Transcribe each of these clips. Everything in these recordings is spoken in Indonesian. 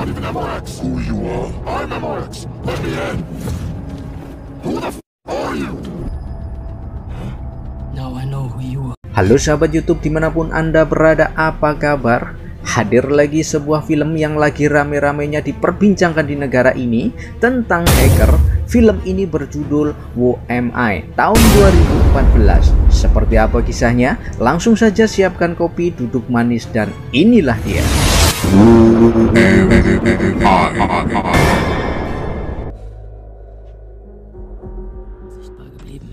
not even MRX. Who you are? I'm MRX. Let me in. Who the f are you? Now I know who you are. Halo sahabat YouTube dimanapun Anda berada, apa kabar? Hadir lagi sebuah film yang lagi rame-ramenya diperbincangkan di negara ini tentang hacker. Film ini berjudul WMI tahun 2014. Seperti apa kisahnya? Langsung saja siapkan kopi, duduk manis, dan inilah dia. Sichtbar geblieben.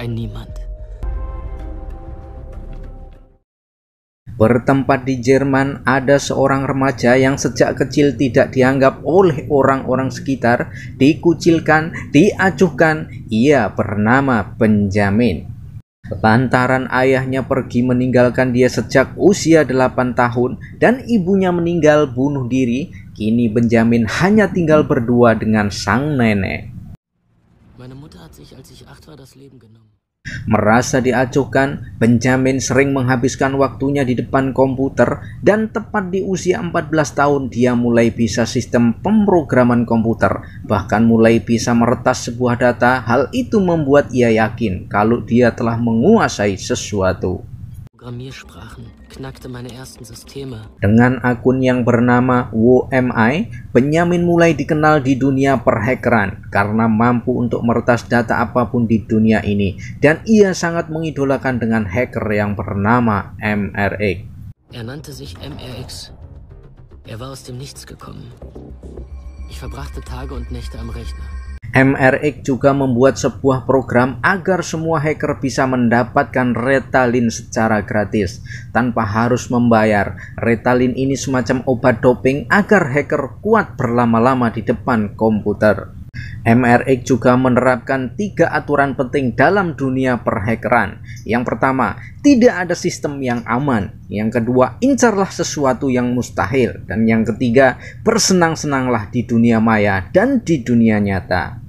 Ein Niemand. Bertempat di Jerman, ada seorang remaja yang sejak kecil tidak dianggap oleh orang-orang sekitar, dikucilkan, diacuhkan. Ia bernama Benjamin. Lantaran ayahnya pergi meninggalkan dia sejak usia 8 tahun dan ibunya meninggal bunuh diri, kini Benjamin hanya tinggal berdua dengan sang nenek. Meine Mutter hat sich, als ich 8 war, das Leben genommen. Merasa diacuhkan, Benjamin sering menghabiskan waktunya di depan komputer dan tepat di usia 14 tahun dia mulai bisa sistem pemrograman komputer, bahkan mulai bisa meretas sebuah data. Hal itu membuat ia yakin kalau dia telah menguasai sesuatu. Programmiersprachen knackte meine ersten Systeme. Dengan akun yang bernama WMI, Benjamin mulai dikenal di dunia perhackeran karena mampu untuk meretas data apapun di dunia ini, dan ia sangat mengidolakan dengan hacker yang bernama MRX. Er nannte sich MRX. Er war aus dem Nichts gekommen. Ich verbrachte Tage und Nächte am Rechner. MRX juga membuat sebuah program agar semua hacker bisa mendapatkan Ritalin secara gratis tanpa harus membayar. Ritalin ini semacam obat doping agar hacker kuat berlama-lama di depan komputer. MRX juga menerapkan 3 aturan penting dalam dunia perhackeran. Yang pertama, tidak ada sistem yang aman. Yang kedua, incarlah sesuatu yang mustahil. Dan yang ketiga, bersenang-senanglah di dunia maya dan di dunia nyata.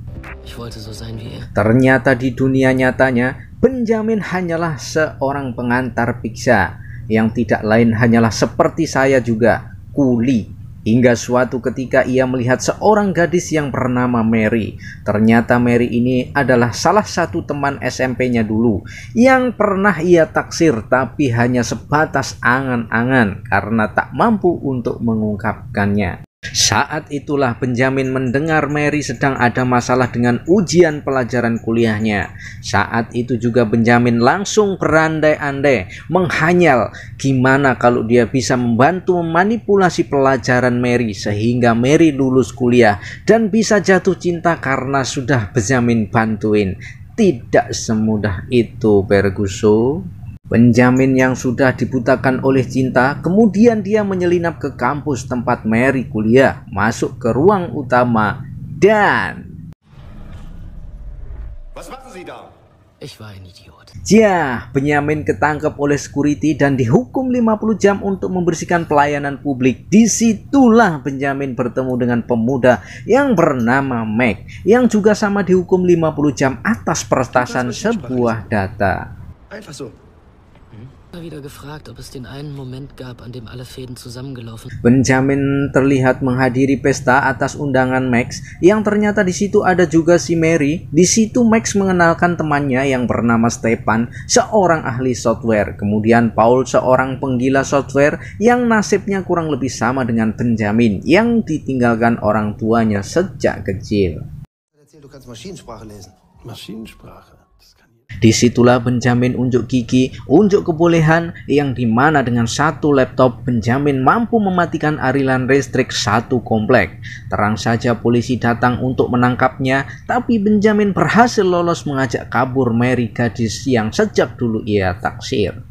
Ternyata di dunia nyatanya, Benjamin hanyalah seorang pengantar pizza yang tidak lain hanyalah seperti saya juga, kuli. Hingga suatu ketika ia melihat seorang gadis yang bernama Mary. Ternyata Mary ini adalah salah satu teman SMP-nya dulu yang pernah ia taksir, tapi hanya sebatas angan-angan karena tak mampu untuk mengungkapkannya. Saat itulah Benjamin mendengar Mary sedang ada masalah dengan ujian pelajaran kuliahnya. Saat itu juga Benjamin langsung berandai-andai, menghayal gimana kalau dia bisa membantu memanipulasi pelajaran Mary sehingga Mary lulus kuliah dan bisa jatuh cinta karena sudah Benjamin bantuin. Tidak semudah itu, Berguso. Benjamin yang sudah dibutakan oleh cinta, kemudian dia menyelinap ke kampus tempat Mary kuliah, masuk ke ruang utama, dan Benjamin ketangkep oleh security dan dihukum 50 jam untuk membersihkan pelayanan publik. Disitulah Benjamin bertemu dengan pemuda yang bernama Mac, yang juga sama dihukum 50 jam atas peretasan sebuah data. Benjamin terlihat menghadiri pesta atas undangan Max, yang ternyata di situ ada juga si Mary. Di situ Max mengenalkan temannya yang bernama Stefan, seorang ahli software. Kemudian Paul, seorang penggila software yang nasibnya kurang lebih sama dengan Benjamin, yang ditinggalkan orang tuanya sejak kecil. Disitulah Benjamin unjuk gigi, unjuk kebolehan, yang dimana dengan satu laptop Benjamin mampu mematikan aliran listrik satu komplek. Terang saja polisi datang untuk menangkapnya, tapi Benjamin berhasil lolos mengajak kabur Mary, gadis yang sejak dulu ia taksir.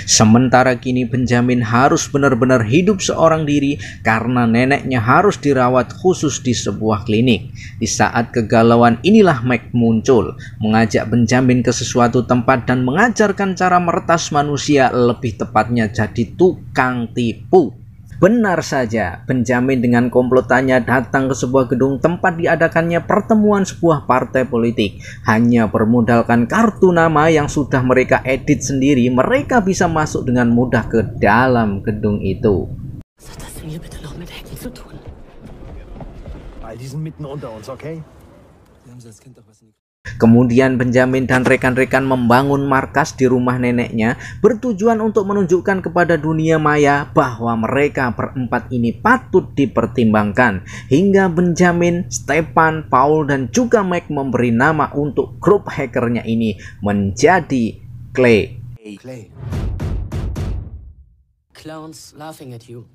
Sementara kini Benjamin harus benar-benar hidup seorang diri karena neneknya harus dirawat khusus di sebuah klinik. Di saat kegalauan inilah Mac muncul, mengajak Benjamin ke sesuatu tempat dan mengajarkan cara meretas manusia, lebih tepatnya jadi tukang tipu. Benar saja, Benjamin dengan komplotannya datang ke sebuah gedung tempat diadakannya pertemuan sebuah partai politik. Hanya bermodalkan kartu nama yang sudah mereka edit sendiri, mereka bisa masuk dengan mudah ke dalam gedung itu. Kemudian Benjamin dan rekan-rekan membangun markas di rumah neneknya bertujuan untuk menunjukkan kepada dunia maya bahwa mereka berempat ini patut dipertimbangkan. Hingga Benjamin, Stepan, Paul, dan juga Mike memberi nama untuk grup hackernya ini menjadi Clay. Clowns laughing at you.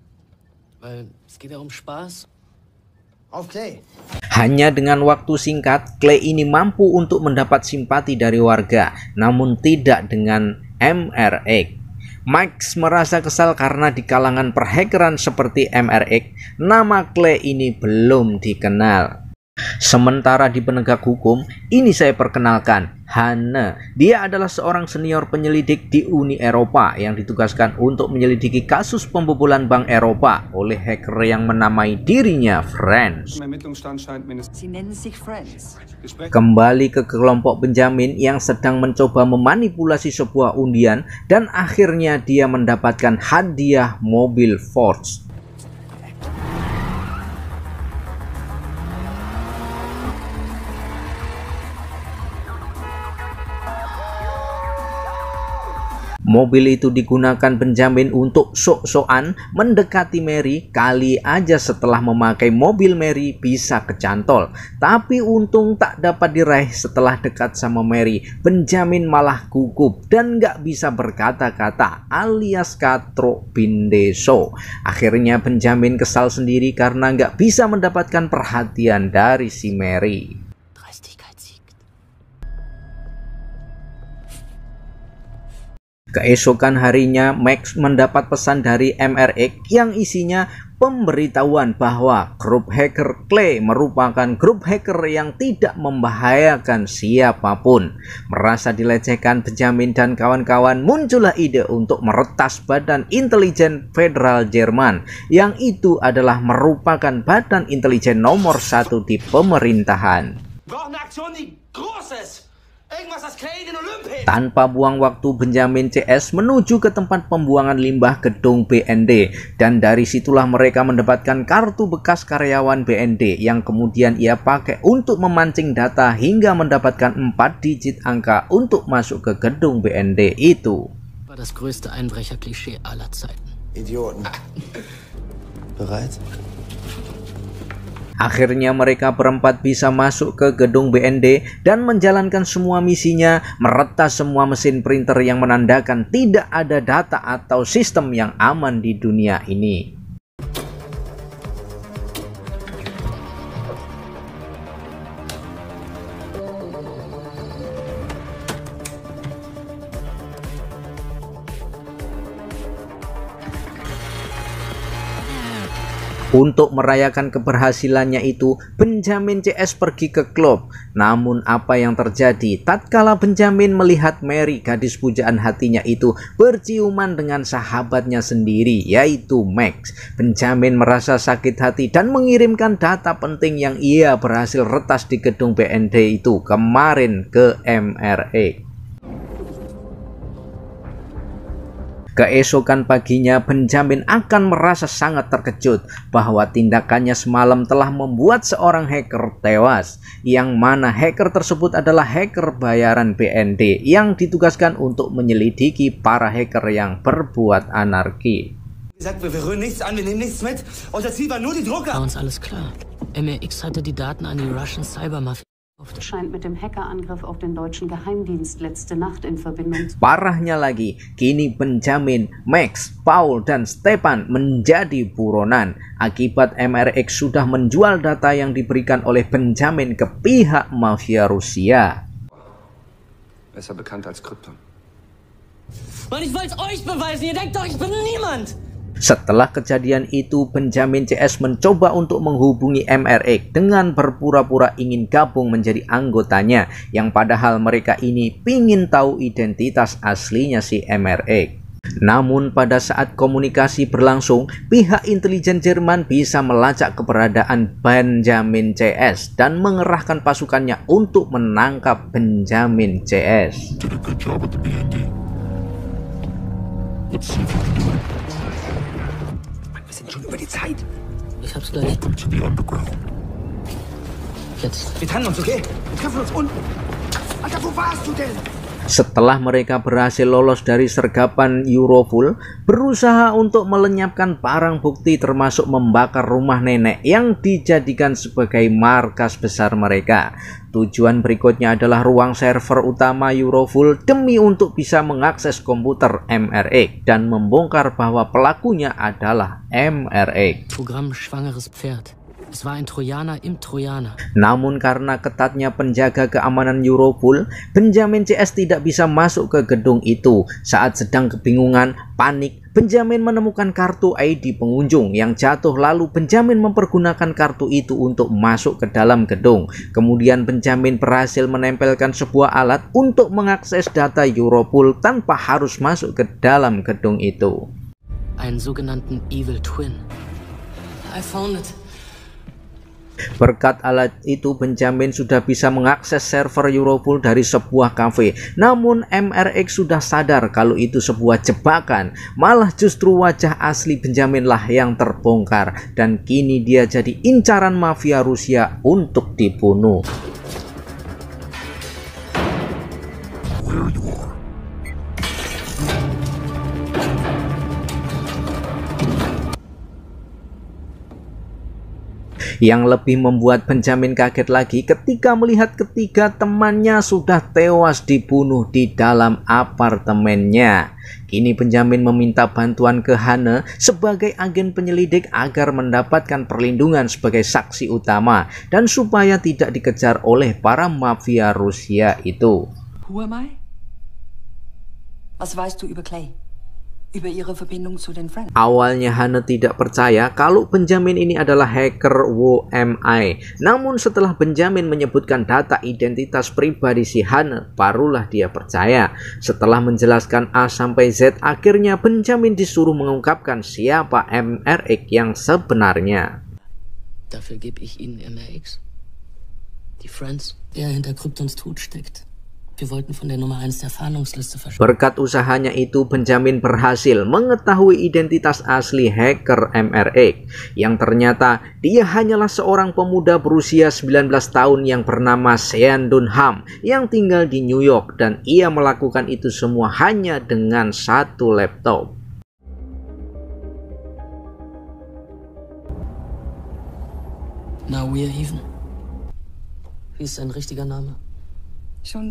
Weil es geht ja um Spaß. Auf Clay. Hanya dengan waktu singkat, Clay ini mampu untuk mendapat simpati dari warga, namun tidak dengan MRX. Max merasa kesal karena di kalangan perhackeran seperti MRX, nama Clay ini belum dikenal. Sementara di penegak hukum, ini saya perkenalkan Hanne. Dia adalah seorang senior penyelidik di Uni Eropa yang ditugaskan untuk menyelidiki kasus pembobolan Bank Eropa oleh hacker yang menamai dirinya Franz. Kembali ke kelompok Benjamin yang sedang mencoba memanipulasi sebuah undian dan akhirnya dia mendapatkan hadiah mobil Ford. Mobil itu digunakan Benjamin untuk sok-sokan mendekati Mary. Kali aja setelah memakai mobil Mary bisa kecantol. Tapi untung tak dapat diraih. Setelah dekat sama Mary, Benjamin malah gugup dan nggak bisa berkata-kata alias katro bindeso. Akhirnya Benjamin kesal sendiri karena nggak bisa mendapatkan perhatian dari si Mary. Keesokan harinya, Max mendapat pesan dari MRX yang isinya pemberitahuan bahwa grup hacker Clay merupakan grup hacker yang tidak membahayakan siapapun. Merasa dilecehkan, Benjamin dan kawan-kawan muncullah ide untuk meretas Badan Intelijen Federal Jerman, yang itu adalah merupakan badan intelijen nomor 1 di pemerintahan. Tanpa buang waktu, Benjamin CS menuju ke tempat pembuangan limbah gedung BND, dan dari situlah mereka mendapatkan kartu bekas karyawan BND yang kemudian ia pakai untuk memancing data hingga mendapatkan 4 digit angka untuk masuk ke gedung BND itu. Das größte Einbrecher-Klischee aller Zeiten. Idioten. Bereit? Akhirnya mereka berempat bisa masuk ke gedung BND dan menjalankan semua misinya, meretas semua mesin printer yang menandakan tidak ada data atau sistem yang aman di dunia ini. Untuk merayakan keberhasilannya itu, Benjamin CS pergi ke klub. Namun apa yang terjadi tatkala Benjamin melihat Mary, gadis pujaan hatinya itu, berciuman dengan sahabatnya sendiri, yaitu Max. Benjamin merasa sakit hati dan mengirimkan data penting yang ia berhasil retas di gedung BND itu kemarin ke MRX. Keesokan paginya, Benjamin akan merasa sangat terkejut bahwa tindakannya semalam telah membuat seorang hacker tewas, yang mana hacker tersebut adalah hacker bayaran BND yang ditugaskan untuk menyelidiki para hacker yang berbuat anarki. Uns alles klar. MRX hatte die Daten an die Russian Cybermafia. Scheint mit dem Hackerangriff auf den deutschen Geheimdienst letzte Nacht in Verbindung. Parahnya lagi, kini Benjamin, Max, Paul, dan Stepan menjadi buronan akibat MRX sudah menjual data yang diberikan oleh Benjamin ke pihak mafia Rusia. Besser bekannt als Krypton. Mann, ich wollt's euch beweisen. Ihr denkt doch, ich bin niemand. Setelah kejadian itu, Benjamin CS mencoba untuk menghubungi MRX dengan berpura-pura ingin gabung menjadi anggotanya, yang padahal mereka ini pingin tahu identitas aslinya si MRX. Namun pada saat komunikasi berlangsung, pihak intelijen Jerman bisa melacak keberadaan Benjamin CS dan mengerahkan pasukannya untuk menangkap Benjamin CS. Did a good job at the BND. Let's see if we can do it. Wir sind schon über die Zeit. Ich hab's gleich. Welcome to the underground. Jetzt. Wir trennen uns, okay? Wir treffen uns unten. Alter, wo warst du denn? Setelah mereka berhasil lolos dari sergapan Europol, berusaha untuk melenyapkan barang bukti termasuk membakar rumah nenek yang dijadikan sebagai markas besar mereka. Tujuan berikutnya adalah ruang server utama Europol demi untuk bisa mengakses komputer MRX dan membongkar bahwa pelakunya adalah MRX. Programm schwangeres Pferd. Es war ein Trojaner im Trojaner. Namun karena ketatnya penjaga keamanan Europol, Benjamin CS tidak bisa masuk ke gedung itu. Saat sedang kebingungan, panik, Benjamin menemukan kartu ID pengunjung yang jatuh, lalu Benjamin mempergunakan kartu itu untuk masuk ke dalam gedung. Kemudian Benjamin berhasil menempelkan sebuah alat untuk mengakses data Europol tanpa harus masuk ke dalam gedung itu. Einen sogenannten Evil Twin. I found it. Berkat alat itu, Benjamin sudah bisa mengakses server Europol dari sebuah kafe. Namun MRX sudah sadar kalau itu sebuah jebakan. Malah justru wajah asli Benjamin lah yang terbongkar. Dan kini dia jadi incaran mafia Rusia untuk dibunuh. Where you are. Yang lebih membuat Benjamin kaget lagi ketika melihat ketiga temannya sudah tewas dibunuh di dalam apartemennya. Kini Benjamin meminta bantuan ke Hanne sebagai agen penyelidik agar mendapatkan perlindungan sebagai saksi utama dan supaya tidak dikejar oleh para mafia Rusia itu. Who am I? Was weißt du über Clay? Über ihre Verbindung zu den Friends? Awalnya Hanne tidak percaya kalau Benjamin ini adalah hacker WMI. Namun setelah Benjamin menyebutkan data identitas pribadi si Hanne, barulah dia percaya. Setelah menjelaskan A sampai Z, akhirnya Benjamin disuruh mengungkapkan siapa MRX yang sebenarnya. Dafür gebe ich Ihnen MRX. Die Friends, der hinter Kryptons Tod steckt. Wir wollten von der Nummer 1 der Fahndungsliste verschwinden. Berkat usahanya itu, Benjamin berhasil mengetahui identitas asli hacker MRX, yang ternyata dia hanyalah seorang pemuda berusia 19 tahun yang bernama Sean Dunham yang tinggal di New York, dan ia melakukan itu semua hanya dengan satu laptop. Now we're even. Wie ist sein richtiger Name?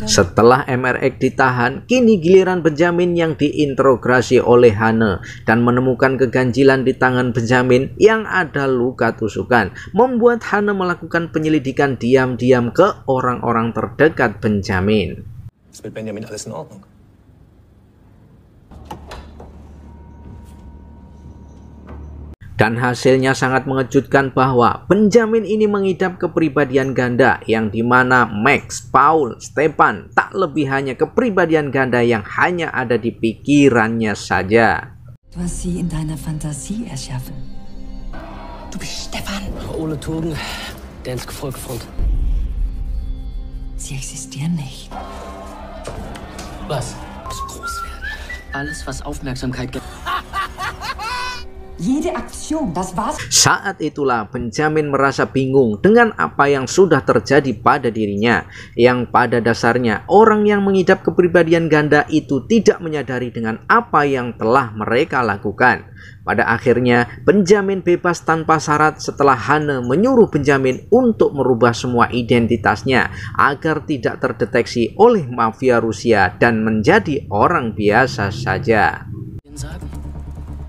Setelah MRX ditahan, kini giliran Benjamin yang diinterogasi oleh Hanne dan menemukan keganjilan di tangan Benjamin yang ada luka tusukan, membuat Hanne melakukan penyelidikan diam-diam ke orang-orang terdekat Benjamin. Ist mit Benjamin alles in Ordnung? Dan hasilnya sangat mengejutkan bahwa Benjamin ini mengidap kepribadian ganda, yang dimana Max, Paul, Stefan tak lebih hanya kepribadian ganda yang hanya ada di pikirannya saja. Du hast sie in deiner Fantasie erschaffen. Du bist Stefan. Ole Togen, Dansk Folkefront. Sie existieren nicht. Was? Muss groß werden. Alles, was Aufmerksamkeit gibt. Jede Aktion, das war's. Saat itulah Benjamin merasa bingung dengan apa yang sudah terjadi pada dirinya, yang pada dasarnya orang yang mengidap kepribadian ganda itu tidak menyadari dengan apa yang telah mereka lakukan. Pada akhirnya Benjamin bebas tanpa syarat setelah Hanne menyuruh Benjamin untuk merubah semua identitasnya agar tidak terdeteksi oleh mafia Rusia dan menjadi orang biasa saja.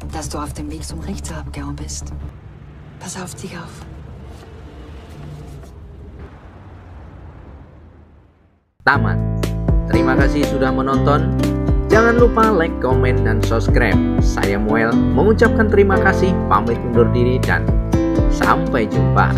Dass du auf dem Weg zum Richter abgehauen bist. Pass auf dich auf. Tamat. Terima kasih sudah menonton. Jangan lupa like, komen, dan subscribe. Saya Muel mengucapkan terima kasih, pamit undur diri, dan sampai jumpa.